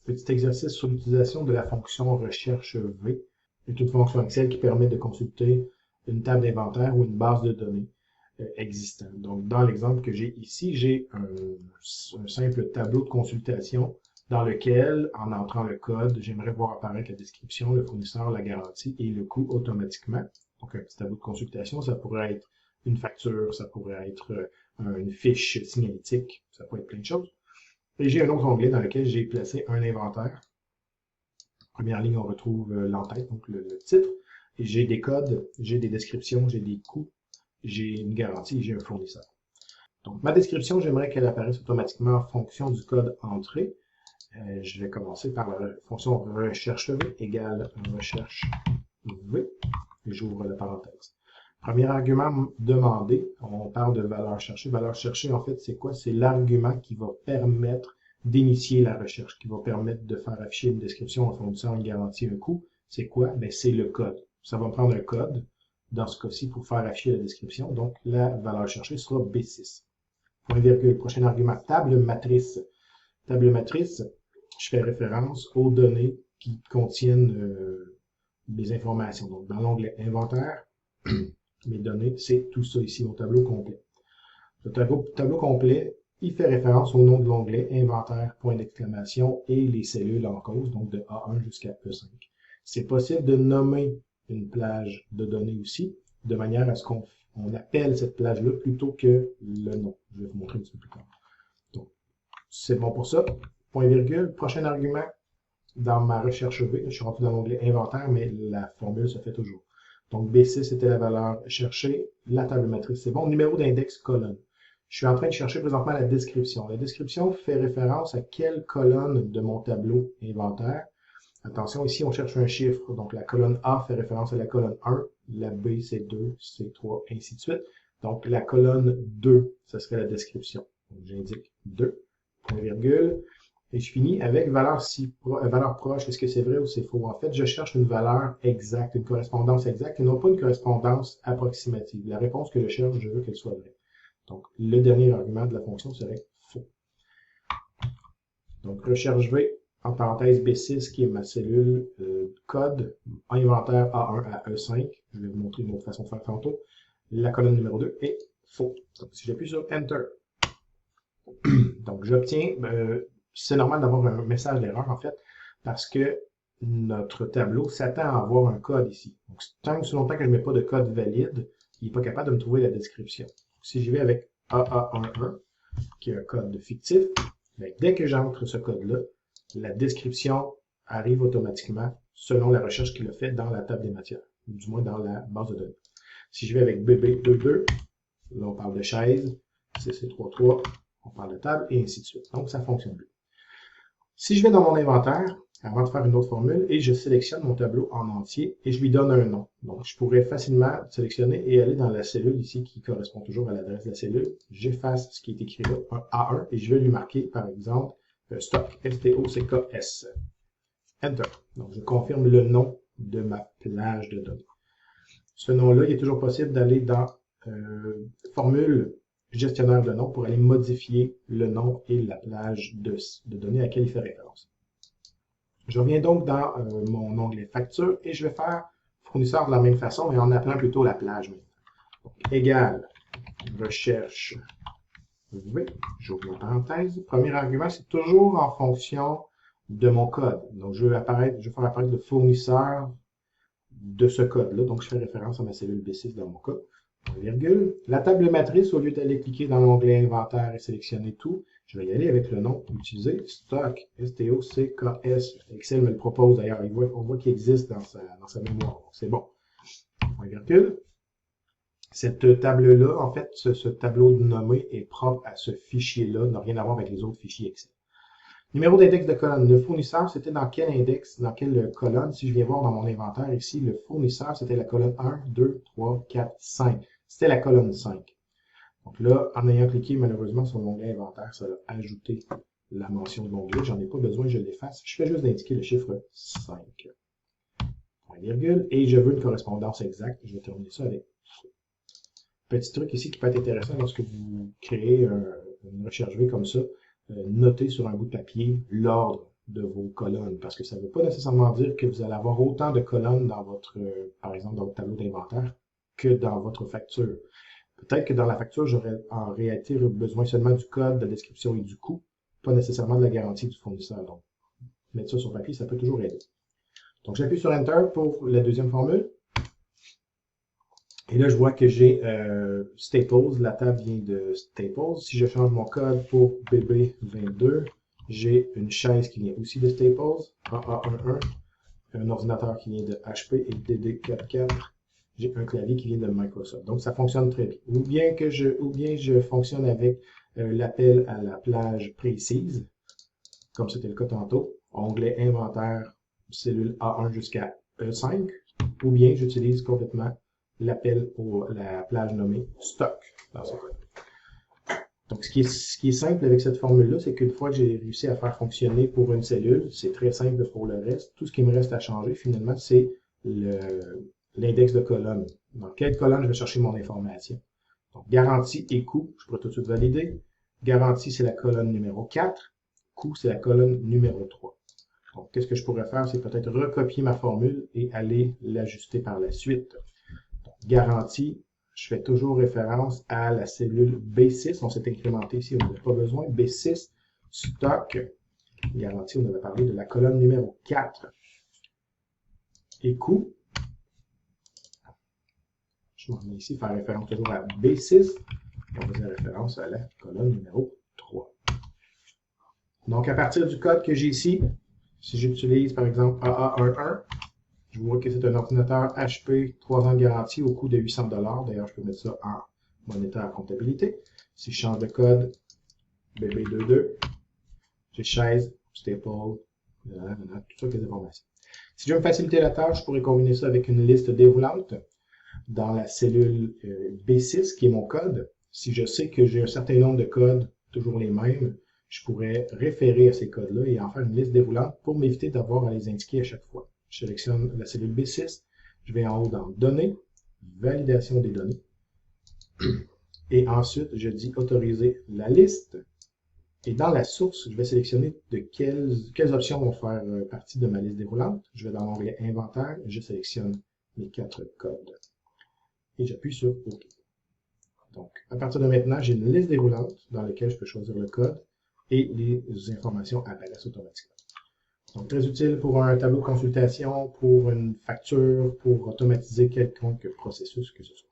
Petit exercice sur l'utilisation de la fonction recherche V. C'est une fonction Excel qui permet de consulter une table d'inventaire ou une base de données existante. Donc, dans l'exemple que j'ai ici, j'ai un simple tableau de consultation dans lequel, en entrant le code, j'aimerais voir apparaître la description, le fournisseur, la garantie et le coût automatiquement. Donc, un petit tableau de consultation, ça pourrait être une facture, ça pourrait être une fiche signalétique, ça pourrait être plein de choses. Et j'ai un autre onglet dans lequel j'ai placé un inventaire. Première ligne, on retrouve l'entête, donc le titre. Et j'ai des codes, j'ai des descriptions, j'ai des coûts, j'ai une garantie et j'ai un fournisseur. Donc, ma description, j'aimerais qu'elle apparaisse automatiquement en fonction du code entré. Je vais commencer par la fonction recherche V égale recherche V. Et j'ouvre la parenthèse. Premier argument demandé, on parle de valeur cherchée. Valeur cherchée, en fait, c'est quoi? C'est l'argument qui va permettre d'initier la recherche, qui va permettre de faire afficher une description, un fournisseur, une garantie, un coût. C'est quoi? Ben, c'est le code. Ça va prendre un code, dans ce cas-ci, pour faire afficher la description. Donc, la valeur cherchée sera B6. Point virgule. Prochain argument, table matrice. Table matrice, je fais référence aux données qui contiennent des informations. Donc, dans l'onglet inventaire, mes données, c'est tout ça ici, mon tableau complet. Le tableau complet, il fait référence au nom de l'onglet inventaire, point d'exclamation et les cellules en cause, donc de A1 jusqu'à E5. C'est possible de nommer une plage de données aussi, de manière à ce qu'on appelle cette plage-là plutôt que le nom. Je vais vous montrer un petit peu plus tard. Donc, c'est bon pour ça. Point virgule. Prochain argument, dans ma recherche V, je suis rentré dans l'onglet inventaire, mais la formule se fait toujours. Donc, B6 c'était la valeur cherchée. La table matrice, c'est bon. Numéro d'index, colonne. Je suis en train de chercher présentement la description. La description fait référence à quelle colonne de mon tableau inventaire. Attention, ici, on cherche un chiffre. Donc, la colonne A fait référence à la colonne 1. La B, c'est 2, c'est 3, ainsi de suite. Donc, la colonne 2, ce serait la description. Donc, j'indique 2, point virgule. Et je finis avec valeur proche. Est-ce que c'est vrai ou c'est faux? En fait, je cherche une valeur exacte, une correspondance exacte, et non pas une correspondance approximative. La réponse que je cherche, je veux qu'elle soit vraie. Donc, le dernier argument de la fonction serait faux. Donc, recherche V, en parenthèse B6, qui est ma cellule code, inventaire A1 à E5. Je vais vous montrer une autre façon de faire tantôt. La colonne numéro 2 est faux. Donc, si j'appuie sur Enter, donc j'obtiens, c'est normal d'avoir un message d'erreur, en fait, parce que notre tableau s'attend à avoir un code ici. Donc, tant que longtemps que je ne mets pas de code valide, il n'est pas capable de me trouver la description. Si je vais avec AA11, qui est un code fictif, bien, dès que j'entre ce code-là, la description arrive automatiquement selon la recherche qu'il a faite dans la table des matières, ou du moins dans la base de données. Si je vais avec BB22, là on parle de chaise, CC33, on parle de table, et ainsi de suite. Donc ça fonctionne bien. Si je vais dans mon inventaire, avant de faire une autre formule, et je sélectionne mon tableau en entier, et je lui donne un nom. Donc, je pourrais facilement sélectionner et aller dans la cellule ici, qui correspond toujours à l'adresse de la cellule. J'efface ce qui est écrit là, un A1, et je vais lui marquer, par exemple, stock, S-T-O-C-K-S. Enter. Donc, je confirme le nom de ma plage de données. Ce nom-là, il est toujours possible d'aller dans formule gestionnaire de nom pour aller modifier le nom et la plage de données à laquelle il fait référence. Je reviens donc dans mon onglet facture et je vais faire fournisseur de la même façon, mais en appelant plutôt la plage maintenant. Donc, égal recherche V, j'ouvre une parenthèse. Premier argument, c'est toujours en fonction de mon code. Donc, je vais faire apparaître le fournisseur de ce code-là. Donc, je fais référence à ma cellule B6 dans mon cas. Virgule. La table matrice, au lieu d'aller cliquer dans l'onglet inventaire et sélectionner tout, je vais y aller avec le nom utilisé, stock, S-T-O-C-K-S. Excel me le propose d'ailleurs. On voit qu'il existe dans sa mémoire. C'est bon. Point virgule. Cette table-là, en fait, ce tableau de nommé est propre à ce fichier-là, n'a rien à voir avec les autres fichiers Excel. Numéro d'index de colonne. Le fournisseur, c'était dans quel index, dans quelle colonne? Si je viens voir dans mon inventaire ici, le fournisseur, c'était la colonne 1, 2, 3, 4, 5. C'était la colonne 5. Donc là, en ayant cliqué malheureusement sur l'onglet inventaire, ça a ajouté la mention de l'onglet. J'en ai pas besoin, je l'efface. Je fais juste d'indiquer le chiffre 5. Point virgule. Et je veux une correspondance exacte. Je vais terminer ça avec petit truc ici qui peut être intéressant lorsque vous créez une recherche V comme ça. Notez sur un bout de papier l'ordre de vos colonnes, parce que ça ne veut pas nécessairement dire que vous allez avoir autant de colonnes dans votre, par exemple, dans votre tableau d'inventaire que dans votre facture. Peut-être que dans la facture, j'aurais en réalité besoin seulement du code, de la description et du coût, pas nécessairement de la garantie du fournisseur. Donc, mettre ça sur papier, ça peut toujours aider. Donc, j'appuie sur Enter pour la deuxième formule. Et là, je vois que j'ai Staples, la table vient de Staples. Si je change mon code pour BB22, j'ai une chaise qui vient aussi de Staples, AA11, un ordinateur qui vient de HP et DD44. J'ai un clavier qui vient de Microsoft. Donc, ça fonctionne très bien. Ou bien je fonctionne avec l'appel à la plage précise, comme c'était le cas tantôt, onglet inventaire, cellule A1 jusqu'à E5, ou bien j'utilise complètement l'appel pour la plage nommée stock dans ce cas. Donc, ce qui est simple avec cette formule-là, c'est qu'une fois que j'ai réussi à faire fonctionner pour une cellule, c'est très simple pour le reste. Tout ce qui me reste à changer, finalement, c'est l'index de colonne. Dans quelle colonne je vais chercher mon information. Donc, garantie et coût, je pourrais tout de suite valider. Garantie, c'est la colonne numéro 4. Coût, c'est la colonne numéro 3. Donc, qu'est-ce que je pourrais faire? C'est peut-être recopier ma formule et aller l'ajuster par la suite. Donc, garantie, je fais toujours référence à la cellule B6. On s'est incrémenté ici, on n'a pas besoin. B6, stock, garantie, on avait parlé de la colonne numéro 4. Et coût, je m'en mets ici, faire référence toujours à B6. On faisait référence à la colonne numéro 3. Donc, à partir du code que j'ai ici, si j'utilise par exemple AA11, je vois que c'est un ordinateur HP 3 ans de garantie au coût de 800 $. D'ailleurs, je peux mettre ça en monétaire comptabilité. Si je change de code, BB22, j'ai chaise, staple, tout ça, les informations. Si je veux me faciliter la tâche, je pourrais combiner ça avec une liste déroulante dans la cellule B6, qui est mon code. Si je sais que j'ai un certain nombre de codes, toujours les mêmes, je pourrais référer à ces codes-là et en faire une liste déroulante pour m'éviter d'avoir à les indiquer à chaque fois. Je sélectionne la cellule B6, je vais en haut dans Données, Validation des données, et ensuite je dis Autoriser la liste. Et dans la source, je vais sélectionner de quelles options vont faire partie de ma liste déroulante. Je vais dans l'onglet Inventaire, je sélectionne les 4 codes. Et j'appuie sur OK. Donc, à partir de maintenant, j'ai une liste déroulante dans laquelle je peux choisir le code et les informations apparaissent automatiquement. Donc, très utile pour un tableau de consultation, pour une facture, pour automatiser quelconque processus que ce soit.